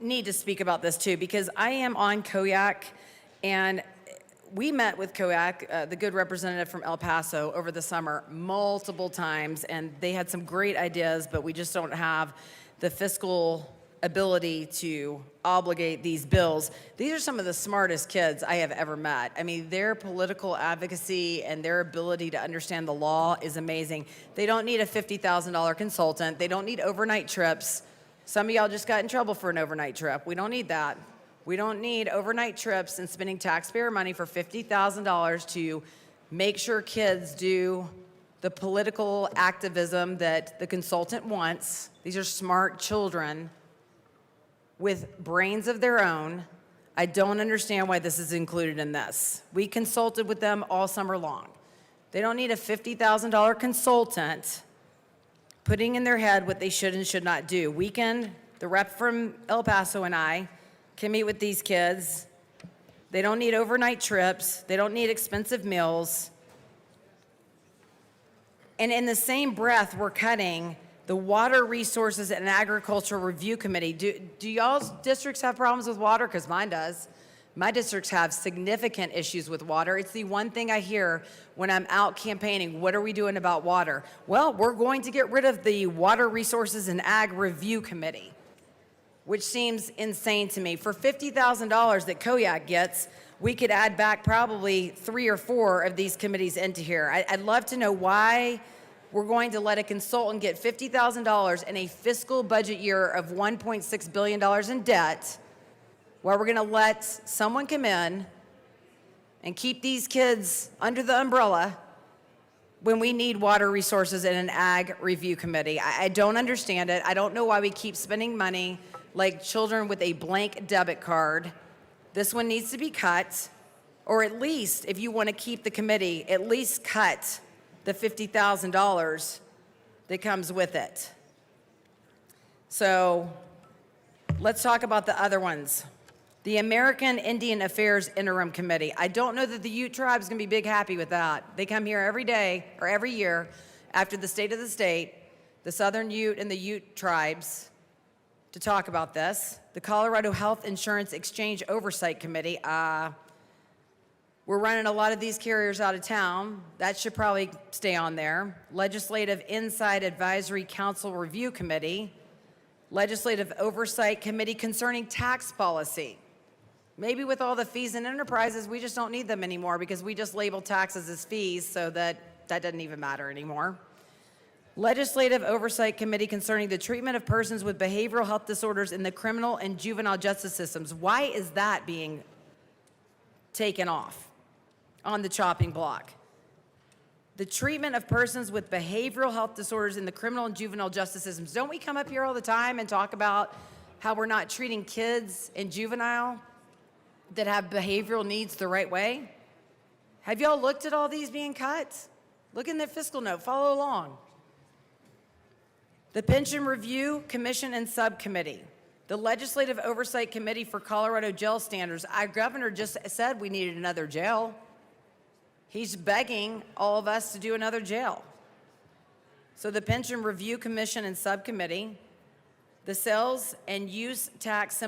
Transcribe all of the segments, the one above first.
need to speak about this too, because I am on COYAC, and we met with COYAC, the good representative from El Paso, over the summer multiple times, and they had some great ideas, but we just don't have the fiscal ability to obligate these bills. These are some of the smartest kids I have ever met. I mean, their political advocacy and their ability to understand the law is amazing. They don't need a $50,000 consultant. They don't need overnight trips. Some of y'all just got in trouble for an overnight trip. We don't need that. We don't need overnight trips and spending taxpayer money for $50,000 to make sure kids do the political activism that the consultant wants. These are smart children with brains of their own. I don't understand why this is included in this. We consulted with them all summer long. They don't need a $50,000 consultant putting in their head what they should and should not do. We can, the rep from El Paso and I, can meet with these kids. They don't need overnight trips. They don't need expensive meals. And in the same breath, we're cutting the Water Resources and Agricultural Review Committee. Do y'all's districts have problems with water? Because mine does. My districts have significant issues with water. It's the one thing I hear when I'm out campaigning. What are we doing about water? Well, we're going to get rid of the Water Resources and Ag Review Committee, which seems insane to me. For $50,000 that COYAC gets, we could add back probably 3 or 4 of these committees into here. I'd love to know why we're going to let a consultant get $50,000 in a fiscal budget year of $1.6 billion in debt, while we're gonna let someone come in and keep these kids under the umbrella when we need Water Resources and an Ag Review Committee. I don't understand it. I don't know why we keep spending money like children with a blank debit card. This one needs to be cut, or at least, if you want to keep the committee, at least cut the $50,000 that comes with it. So let's talk about the other ones. The American Indian Affairs Interim Committee. I don't know that the Ute tribe is going to be big happy with that. They come here every day or every year after the State of the State, the Southern Ute and the Ute tribes, to talk about this. The Colorado Health Insurance Exchange Oversight Committee. We're running a lot of these carriers out of town. That should probably stay on there. Legislative Inside Advisory Council Review Committee. Legislative Oversight Committee concerning tax policy. Maybe with all the fees and enterprises, we just don't need them anymore because we just label taxes as fees, so that doesn't even matter anymore. Legislative Oversight Committee concerning the treatment of persons with behavioral health disorders in the criminal and juvenile justice systems. Why is that being taken off on the chopping block? The treatment of persons with behavioral health disorders in the criminal and juvenile justice systems. Don't we come up here all the time and talk about how we're not treating kids in juvenile that have behavioral needs the right way? Have y'all looked at all these being cut? Look in the fiscal note, follow along. The Pension Review Commission and Subcommittee. The Legislative Oversight Committee for Colorado Jail Standards. Our governor just said we needed another jail. He's begging all of us to do another jail. So the Pension Review Commission and Subcommittee, the Sales and Use Tax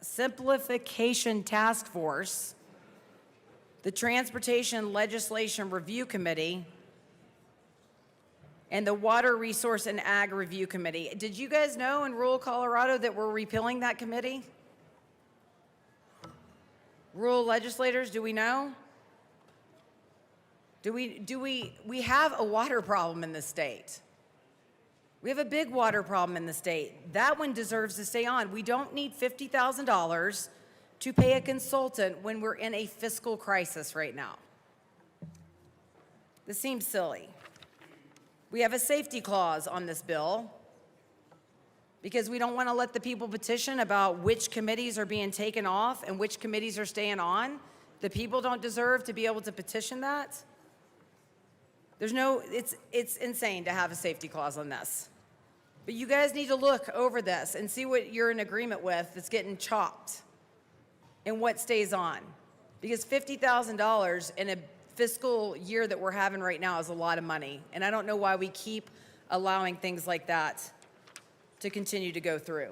Simplification Task Force, the Transportation Legislation Review Committee, and the Water Resource and Ag Review Committee. Did you guys know in rural Colorado that we're repealing that committee? Rural legislators, do we know? We have a water problem in the state. We have a big water problem in the state. That one deserves to stay on. We don't need $50,000 to pay a consultant when we're in a fiscal crisis right now. This seems silly. We have a safety clause on this bill because we don't want to let the people petition about which committees are being taken off and which committees are staying on. The people don't deserve to be able to petition that. It's insane to have a safety clause on this. But you guys need to look over this and see what you're in agreement with that's getting chopped and what stays on. Because $50,000 in a fiscal year that we're having right now is a lot of money. And I don't know why we keep allowing things like that to continue to go through.